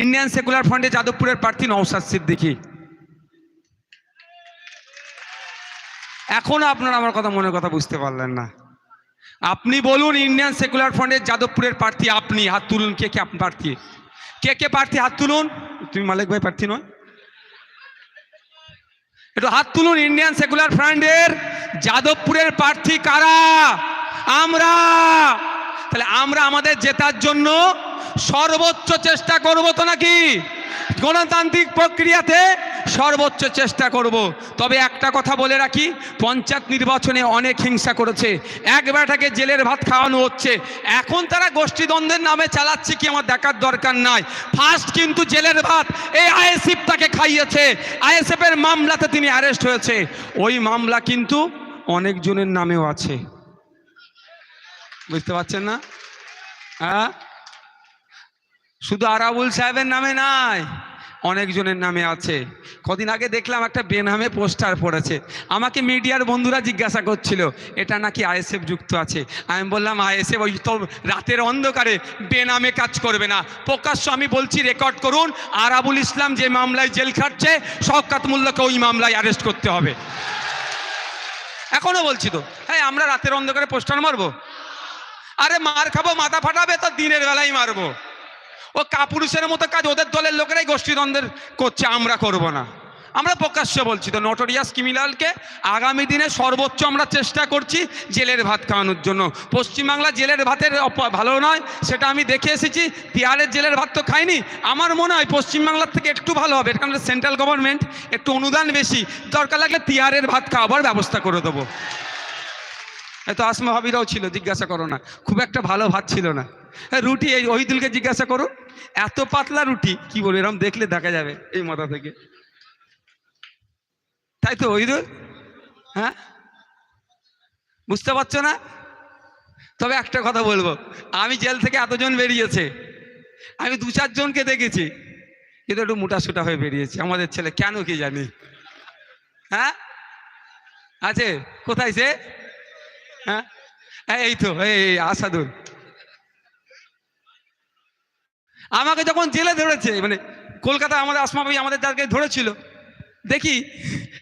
Indian secular ফ্রন্টে যাদবপুরের প্রার্থী নওশাদ সিদ্দিকী। এখনো আপনারা আমার কথা মনের কথা বুঝতে পারলেন না। আপনি বলুন, ইন্ডিয়ান সেকুলার ফ্রন্টের যাদবপুরের প্রার্থী আপনি, হাত তুলুন। কে কে আপনি প্রার্থী? কে কে প্রার্থী? হাত তুলুন। তুমি মালিক ভাই প্রার্থী নয়? একটু হাত তুলুন। ইন্ডিয়ান সেকুলার ফ্রন্টের যাদবপুরের প্রার্থী কারা? আমরা। তাহলে আমরা আমাদের জেতার জন্য সর্বোচ্চ চেষ্টা করব তো নাকি? গণতান্ত্রিক প্রক্রিয়াতে সর্বোচ্চ চেষ্টা করব। তবে একটা কথা বলে রাখি, পঞ্চায়েত নির্বাচনে অনেক হিংসা করেছে, এক বেটাকে জেলের ভাত খাওয়ানো হচ্ছে। এখন তারা গোষ্ঠীদ্বন্দ্বের নামে চালাচ্ছে কি আমার দেখার দরকার নাই। ফার্স্ট কিন্তু জেলের ভাত এই আইএসএফ তাকে খাইয়েছে। আইএসএফ এর মামলাতে তিনি অ্যারেস্ট হয়েছে। ওই মামলা কিন্তু অনেকজনের নামেও আছে, বুঝতে পারছেন না? হ্যাঁ, শুধু আরাবুল সাহেবের নামে নাই, অনেকজনের নামে আছে। কদিন আগে দেখলাম একটা বেনামে পোস্টার পড়েছে। আমাকে মিডিয়ার বন্ধুরা জিজ্ঞাসা করছিল এটা নাকি আইএসএফ যুক্ত আছে। আমি বললাম আইএসএফ ওই তো রাতের অন্ধকারে বেনামে কাজ করবে না। প্রকাশ্য আমি বলছি, রেকর্ড করুন, আরাবুল ইসলাম যে মামলায় জেল খাটছে শওকত মোল্লাকে ওই মামলায় অ্যারেস্ট করতে হবে। এখনো বলছি তো, হ্যাঁ আমরা রাতের অন্ধকারে পোস্টার মারবো? আরে মার খাবো, মাথা ফাটাবে তো দিনের বেলায় মারবো। ও কাপুরুষের মতো কাজ ওদের দলের লোকেরাই গোষ্ঠীদ্বন্দ্বের করছে, আমরা করব না। আমরা প্রকাশ্য বলছি তো, নোটোরিয়াস ক্রিমিনালকে আগামী দিনে সর্বোচ্চ আমরা চেষ্টা করছি জেলের ভাত খাওয়ানোর জন্য। পশ্চিমবাংলা জেলের ভাতের ভালো নয় সেটা আমি দেখে এসেছি। তিহারের জেলের ভাত তো খাইনি। আমার মনে হয় পশ্চিমবাংলার থেকে একটু ভালো হবে, কারণ সেন্ট্রাল গভর্নমেন্ট একটু অনুদান বেশি, দরকার লাগলে তিহারের ভাত খাওয়াবার ব্যবস্থা করে দেবো। এত আসমা ভাবিরাও ছিল, জিজ্ঞাসা করো না, খুব একটা ভালো ভাত ছিল না। রুটি এই ওহিদুলকে জিজ্ঞাসা করো, এত পাতলা রুটি কি বলবো, এরকম দেখলে দেখা যাবে এই মাথা থেকে, তাই তো ওহিদুল? হ্যাঁ, বুঝতে পারছো না? তবে একটা কথা বলবো, আমি জেল থেকে এতজন বেরিয়েছে, আমি 2-4 জনকে দেখেছি কিন্তু একটু মোটাসোটা হয়ে বেরিয়েছে আমাদের ছেলে, কেন কি জানি। হ্যাঁ আছে, কোথায় সে? হ্যাঁ এই তো এই আসাদুল। আমাকে যখন জেলে ধরেছে, মানে কলকাতা আমাদের আসমা ভাই আমাদের যাকে ধরেছিল, দেখি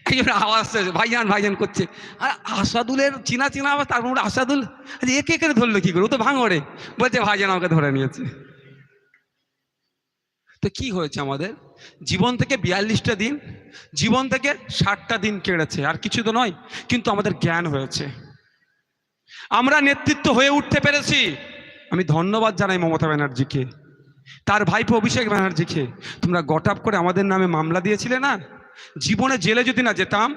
একজন আওয়াজ ভাইজান ভাইজান করছে, আর আসাদুলের চিনা চিনা আওয়াজ, তার মধ্যে আসাদুল একে একে ধরলো কি করে? ও তো ভাঙড়ে, বলছে ভাইজান আমাকে ধরে নিয়েছে। তো কি হয়েছে আমাদের জীবন থেকে? 42টা দিন, জীবন থেকে 60টা দিন কেড়েছে, আর কিছু তো নয়। কিন্তু আমাদের জ্ঞান হয়েছে, আমরা নেতৃত্ব হয়ে উঠতে পেরেছি। আমি ধন্যবাদ জানাই মমতা ব্যানার্জিকে, তার ভাইপো অভিষেক ব্যানার্জিকে। তোমরা গটাপ করে আমাদের নামে মামলা দিয়েছিলে না। জীবনে জেলে যদি না যেতাম,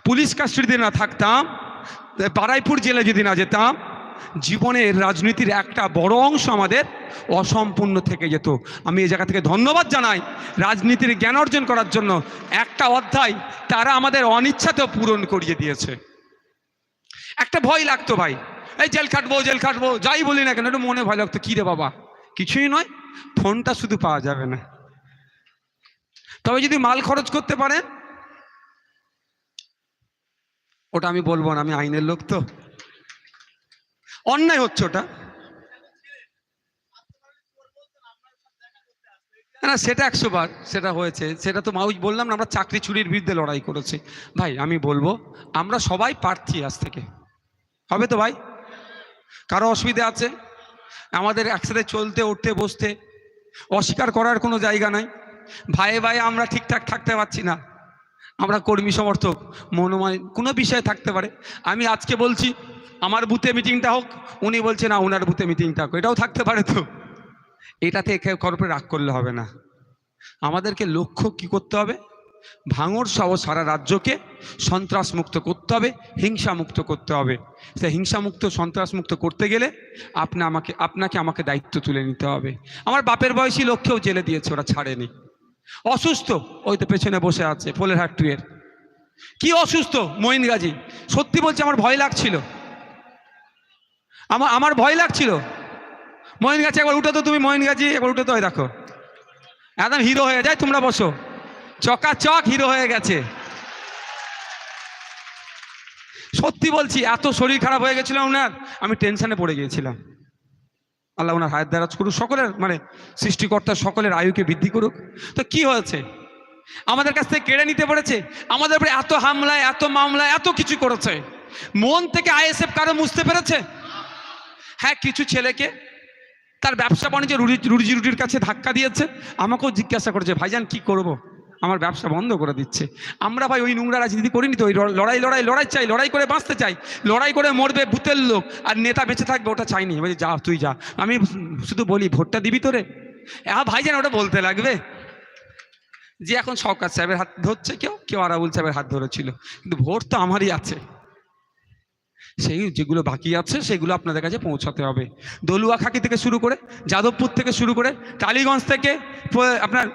পুলিশ কাস্টডিতে না থাকতাম, বারাইপুর জেলে যদি না যেতাম, জীবনের রাজনীতির একটা বড় অংশ আমাদের অসম্পূর্ণ থেকে যেত। আমি এই জায়গা থেকে ধন্যবাদ জানাই রাজনীতির জ্ঞান অর্জন করার জন্য। একটা অধ্যায় তারা আমাদের অনিচ্ছাতেও পূরণ করিয়ে দিয়েছে। একটা ভয় লাগতো ভাই, এই জেল খাটবো জেল খাটবো, যাই বলি না কেন একটু মনে ভয় লাগতো, কি রে বাবা কিছুই নয়, ফোনটা শুধু পাওয়া যাবে না। তবে যদি মাল খরচ করতে পারেন, ওটা আমি বলবো না, আমি আইনের লোক তো, অন্যায় হচ্ছে ওটা না, সেটা 100 বার সেটা হয়েছে, সেটা তো মাউজ বললাম না, আমরা চাকরি চুরির বিরুদ্ধে লড়াই করেছি। ভাই আমি বলবো আমরা সবাই প্রার্থী আজ থেকে, হবে তো ভাই? কারো অসুবিধা আছে? আমাদের একসাথে চলতে উঠতে বসতে অস্বীকার করার কোনো জায়গা নাই। ভাই ভাই আমরা ঠিকঠাক থাকতে পারছি না, আমরা কর্মী সমর্থক, মনোময় কোনো বিষয়ে থাকতে পারে। আমি আজকে বলছি আমার বুথে মিটিংটা হোক, উনি বলছে না ওনার বুথে মিটিংটা হোক, এটাও থাকতে পারে। তো এটাতে কারোর রাগ করলে হবে না। আমাদেরকে লক্ষ্য কি করতে হবে? ভাঙড় সহ সারা রাজ্যকে সন্ত্রাস মুক্ত করতে হবে, হিংসা মুক্ত করতে হবে। সেই হিংসা মুক্ত সন্ত্রাস মুক্ত করতে গেলে আপনাকে আমাকে দায়িত্ব তুলে নিতে হবে। আমার বাপের বয়সী লোককেও জেলে দিয়েছে, ওরা ছাড়েনি। অসুস্থ, ওই তো পেছনে বসে আছে পোলেরহাট 2 এর, কি অসুস্থ মঈন গাজী। সত্যি বলছি আমার ভয় লাগছিল, আমার ভয় লাগছিল। মঈন গাজী একবার উঠে তো, তুমি মঈন গাজী একবার উঠে তো, দেখো একদম হিরো হয়ে যায়। তোমরা বসো, চকাচক হিরো হয়ে গেছে। সত্যি বলছি এত শরীর খারাপ হয়ে গেছিল ওনার, আমি টেনশনে পড়ে গিয়েছিলাম। আল্লাহ ওনার হায়াত দারাজ করুক, সকলের মানে সৃষ্টিকর্তা সকলের আয়ুকে বৃদ্ধি করুক। তো কি হয়েছে, আমাদের কাছ থেকে কেড়ে নিতে পেরেছে, আমাদের উপরে এত হামলায় এত মামলায় এত কিছু করেছে, মন থেকে আইএসএফ কারো মুছতে পেরেছে? হ্যাঁ, কিছু ছেলেকে তার ব্যবসা বাণিজ্য রুজি রুটির কাছে ধাক্কা দিয়েছে, আমাকেও জিজ্ঞাসা করেছে ভাইজান কি করব, আমার ব্যবসা বন্ধ করে দিচ্ছে। আমরা ভাই ওই নোংরা রাজনীতি করিনি তো, ওই লড়াই চাই, লড়াই করে বাঁচতে চাই, লড়াই করে মরবে ভূতের লোক আর নেতা বেঁচে থাকবে ওটা চাইনি। বলছি যা তুই যা, আমি শুধু বলি ভোটটা দিবি তোরে? হ্যাঁ ভাইজান ওটা বলতে লাগবে যে এখন শওকত সাহেবের হাত ধরছে, কেউ আরাবুল সাহেবের হাত ধরেছিল, কিন্তু ভোট তো আমারই আছে, সেই যেগুলো বাকি আছে সেগুলো আপনাদের কাছে পৌঁছাতে হবে। দলুয়া খাকি থেকে শুরু করে, যাদবপুর থেকে শুরু করে, টালিগঞ্জ থেকে আপনার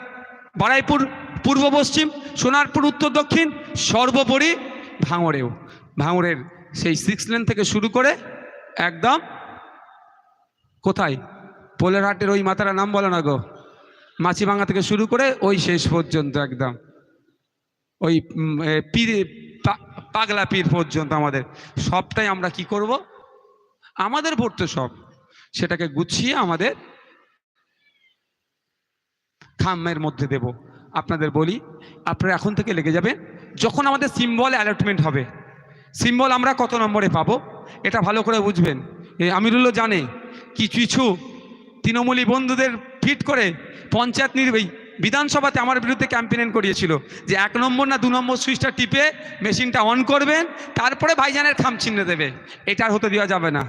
বারাইপুর পূর্ব পশ্চিম, সোনারপুর উত্তর দক্ষিণ, সর্বোপরি ভাঙড়ের সেই 6 লেন থেকে শুরু করে একদম কোথায়, পোলের হাটের ওই মাথারা নাম বলে না গো, মাছিভাঙা থেকে শুরু করে ওই শেষ পর্যন্ত একদম ওই পাগলা পীর পর্যন্ত আমাদের সবটাই আমরা কি করব, আমাদের ভোট তো সব, সেটাকে গুছিয়ে আমাদের খামের মধ্যে দেব। আপনাদের বলি, আপনারা এখন থেকে লেগে যাবেন, যখন আমাদের সিম্বল অ্যালটমেন্ট হবে, সিম্বল আমরা কত নম্বরে পাবো এটা ভালো করে বুঝবেন। আমিরুল্লাহ জানে কিছু তৃণমূলী বন্ধুদের ফিট করে পঞ্চায়েত বিধানসভাতে আমার বিরুদ্ধে ক্যাম্পেইন করিয়েছিল যে 1 নম্বর না 2 নম্বর সুইচটা টিপে মেশিনটা অন করবেন, তারপরে ভাইজানের খাম চিহ্ন দেবে। এটা আর হতে দেওয়া যাবে না।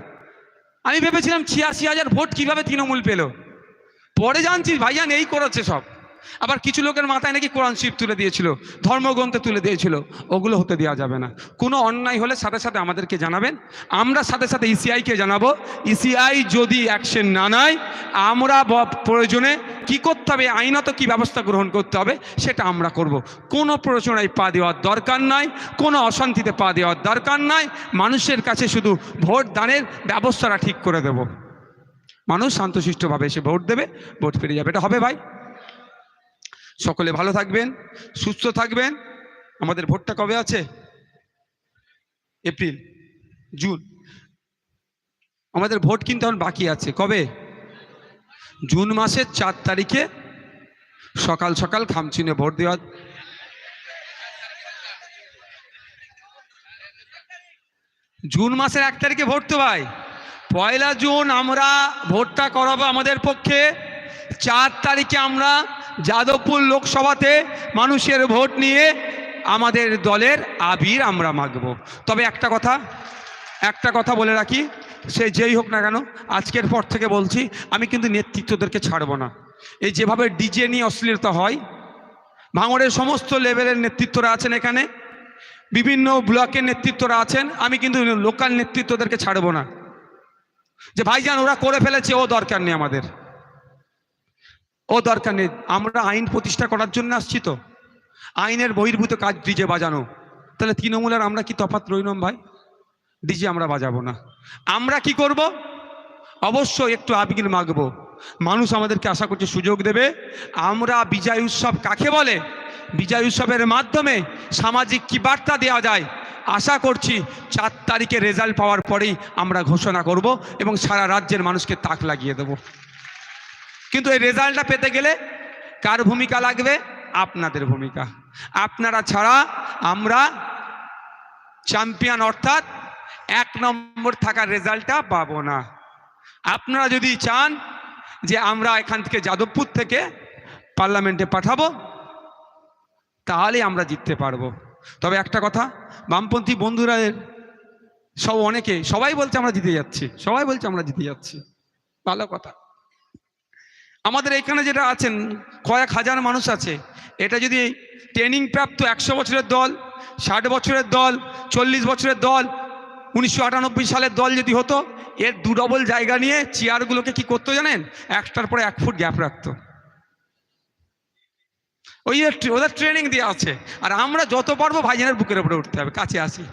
আমি ভেবেছিলাম 86,000 ভোট কিভাবে তৃণমূল পেল, পরে জানছি ভাইজান এই করেছে সব। আবার কিছু লোকের মাথায় নাকি কোরআন শরীফ তুলে দিয়েছিল, ধর্মগ্রন্থে তুলে দিয়েছিল, ওগুলো হতে দেওয়া যাবে না। কোনো অন্যায় হলে সাথে সাথে আমাদেরকে জানাবেন, আমরা সাথে সাথে ইসিআইকে জানাবো। ইসিআই যদি অ্যাকশন না নেয়, আমরা প্রয়োজনে কি করতে হবে, আইনত কি ব্যবস্থা গ্রহণ করতে হবে সেটা আমরা করব। কোনো প্ররোচনায় পা দেওয়ার দরকার নাই, কোনো অশান্তিতে পা দেওয়ার দরকার নাই। মানুষের কাছে শুধু ভোট দানের ব্যবস্থাটা ঠিক করে দেব, মানুষ শান্তশিষ্টভাবে এসে ভোট দেবে, ভোট ফিরে যাবে। এটা হবে ভাই। সকলে ভালো থাকবেন, সুস্থ থাকবেন। আমাদের ভোটটা কবে আছে? এপ্রিল জুন, আমাদের ভোট কিন্তু এখন বাকি আছে। কবে? জুন মাসের 4 তারিখে সকাল সকাল খামচিনে ভোট দেওয়া। জুন মাসের 1 তারিখে ভোট তো ভাই, 1 জুন আমরা ভোটটা করাবো আমাদের পক্ষে। 4 তারিখে আমরা যাদবপুর লোকসভাতে মানুষের ভোট নিয়ে আমাদের দলের আবির আমরা মাগব। তবে একটা কথা বলে রাখি, সে যেই হোক না কেন, আজকের পর থেকে বলছি, আমি কিন্তু নেতৃত্বদেরকে ছাড়ব না। এই যেভাবে ডিজে নিয়ে অশ্লীলতা হয়, ভাঙড়ের সমস্ত লেভেলের নেতৃত্বরা আছেন, এখানে বিভিন্ন ব্লকের নেতৃত্বরা আছেন, আমি কিন্তু লোকাল নেতৃত্বদেরকে ছাড়ব না। যে ভাইজান ওরা করে ফেলেছে, ও দরকার নেই, আমাদের ও দরকার নেই। আমরা আইন প্রতিষ্ঠা করার জন্য আসছি, তো আইনের বহির্ভূত কাজ ডিজে বাজানো। তাহলে তৃণমূলের আমরা কি তফাৎ রইলাম ভাই? ডিজে আমরা বাজাবো না। আমরা কি করব? অবশ্যই একটু আবির মাগবো, মানুষ আমাদেরকে আশা করছে সুযোগ দেবে। আমরা বিজয় উৎসব কাকে বলে, বিজয় উৎসবের মাধ্যমে সামাজিক কি বার্তা দেওয়া যায়, আশা করছি 4 তারিখে রেজাল্ট পাওয়ার পরেই আমরা ঘোষণা করব এবং সারা রাজ্যের মানুষকে তাক লাগিয়ে দেব। কিন্তু এই রেজাল্টটা পেতে গেলে কার ভূমিকা লাগবে? আপনাদের ভূমিকা। আপনারা ছাড়া আমরা চ্যাম্পিয়ন অর্থাৎ 1 নম্বর থাকার রেজাল্টটা পাবো না। আপনারা যদি চান যে আমরা এখান থেকে যাদবপুর থেকে পার্লামেন্টে পাঠাবো, তাহলে আমরা জিততে পারবো। তবে একটা কথা, বামপন্থী বন্ধুরা সবাই বলছে আমরা জিতে যাচ্ছি, ভালো কথা। আমাদের এখানে যেটা আছেন কয়েক হাজার মানুষ আছে, এটা যদি ট্রেনিং প্রাপ্ত 100 বছরের দল, 60 বছরের দল, 40 বছরের দল, 1998 সালের দল যদি হতো, এর 2 ডবল জায়গা নিয়ে চেয়ারগুলোকে কি করতো জানেন? একটার পরে 1 ফুট গ্যাপ রাখতো। ওদের ট্রেনিং দেওয়া আছে। আর আমরা যত পারবো ভাইজানের বুকের উপরে উঠতে হবে, কাছে আসি।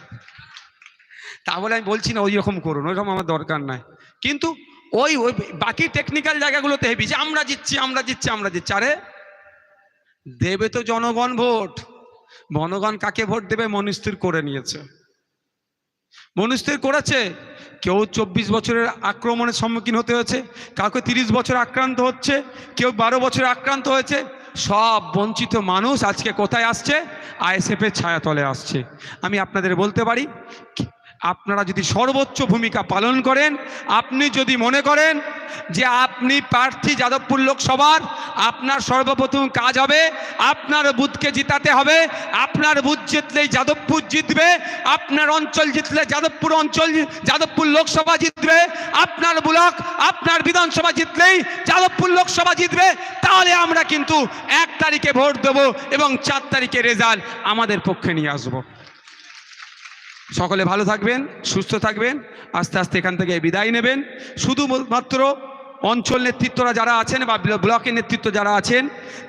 তা বলে আমি বলছি না ওই রকম করুন, ওইরকম আমার দরকার নাই। কিন্তু ওই বাকি টেকনিক্যাল জায়গাগুলোতে হেবি যে আমরা জিতছি। আরে দেবে তো জনগণ ভোট, জনগণ কাকে ভোট দেবে মনস্থির করে নিয়েছে। মনুষ্যের করেছে। কেউ 24 বছরের আক্রমণের সম্মুখীন হতে হয়েছে, কাউকে 30 বছর আক্রান্ত হচ্ছে, কেউ 12 বছর আক্রান্ত হয়েছে। সব বঞ্চিত মানুষ আজকে কোথায় আসছে? আইএসএফের ছায়াতলে আসছে। আমি আপনাদের বলতে পারি, আপনারা যদি সর্বোচ্চ ভূমিকা পালন করেন, আপনি যদি মনে করেন যে আপনি প্রার্থী যাদবপুর লোকসভার, আপনার সর্বপ্রথম কাজ হবে আপনার বুথকে জিতাতে হবে। আপনার বুথ জিতলেই যাদবপুর জিতবে, আপনার অঞ্চল জিতলে যাদবপুর অঞ্চল, যাদবপুর লোকসভা জিতবে, আপনার ব্লক, আপনার বিধানসভা জিতলেই যাদবপুর লোকসভা জিতবে। তাহলে আমরা কিন্তু 1 তারিখে ভোট দেবো এবং 4 তারিখে রেজাল্ট আমাদের পক্ষে নিয়ে আসবো। সকলে ভালো থাকবেন, সুস্থ থাকবেন, আস্তে আস্তে এখান থেকে বিদায় নেবেন। শুধুমাত্র অঞ্চল নেতৃত্বরা যারা আছেন বা ব্লকের নেতৃত্ব যারা আছেন,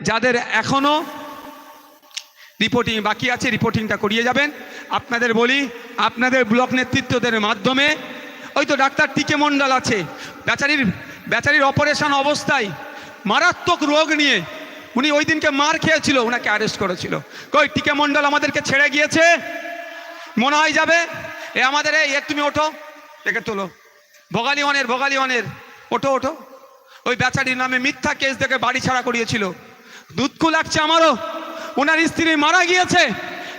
যাদের এখনও রিপোর্টিং বাকি আছে, রিপোর্টিংটা করিয়ে যাবেন। আপনাদের বলি, আপনাদের ব্লক নেতৃত্বদের মাধ্যমে, ওই তো ডাক্তার টিকে মণ্ডল আছে, বেচারির অপারেশন অবস্থায় মারাত্মক রোগ নিয়ে উনি ওই দিনকে মার খেয়েছিল, ওনাকে অ্যারেস্ট করেছিল। কই টিকে মণ্ডল আমাদেরকে ছেড়ে গিয়েছে? মনে হয় যাবে। এ আমাদের তুমি ওঠো, একে তোলো, ভোগালিওয়ানের ওঠো ওঠো। ওই বেচারির নামে মিথ্যা কেস থেকে বাড়ি ছাড়া করিয়েছিল। দুঃখ লাগছে আমারও, ওনার স্ত্রী মারা গিয়েছে,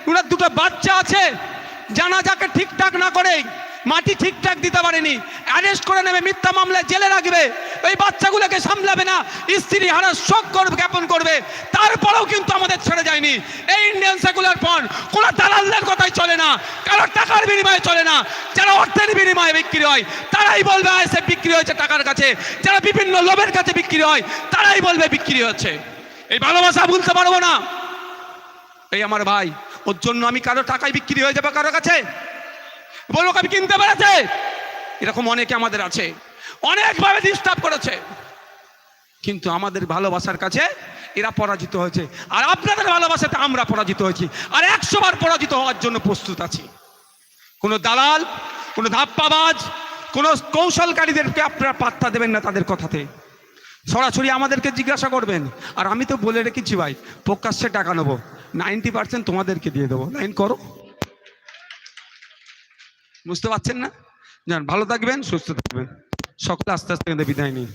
ওনার 2টো বাচ্চা আছে, জানাজাকে ঠিকঠাক না করে মাটি ঠিকঠাক দিতে পারেনি, অ্যারেস্ট করে নেবে, মিথ্যা মামলায় জেলে রাখবে, ওই বাচ্চাগুলোকে সামলাবে না, স্ত্রী হারার শোক জ্ঞাপন করবে। তারপরেও কিন্তু আমাদের ছেড়ে যায়নি। এই ইন্ডিয়ান সেকুলার ফ্রন্ট কোনো দালালদের কথাই চলে না, কারো টাকার বিনিময়ে চলে না। যারা অর্থের বিনিময়ে বিক্রি হয় তারাই বলবে আইএসএফ বিক্রি হয়েছে টাকার কাছে, যারা বিভিন্ন লোভের কাছে বিক্রি হয় তারাই বলবে বিক্রি হচ্ছে। এই ভালোবাসা ভুলতে পারবো না। এই আমার ভাই, ওর জন্য আমি কারো টাকায় বিক্রি হয়ে যাবো কারো কাছে? বলবো আমি কিনতে পেরেছে? এরকম অনেকে আমাদের আছে, অনেকভাবে ডিস্টার্ব করেছে, কিন্তু আমাদের ভালোবাসার কাছে এরা পরাজিত হয়েছে। আর আপনাদের ভালোবাসাতে আমরা পরাজিত হয়েছি, আর 100 বার পরাজিত হওয়ার জন্য প্রস্তুত আছি। কোনো দালাল, কোনো ধাপ্পাবাজ, কোনো কৌশলকারীদেরকে আপনারা পাত্তা দেবেন না। তাদের কথাতে সরাসরি আমাদেরকে জিজ্ঞাসা করবেন। আর আমি তো বলে রেখেছি ভাই, প্রকাশ্যে টাকা নেবো, 90% তোমাদেরকে দিয়ে দেবো, লাইন করো। বুঝতে পারছেন না? যান, ভালো থাকবেন, সুস্থ থাকবেন, সকলে আস্তে আস্তে বিদায় নিন।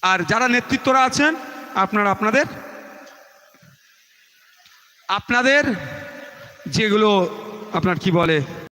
আর যারা নেতৃত্বরা আছেন, আপনারা আপনাদের যেগুলো আপনার কি বলে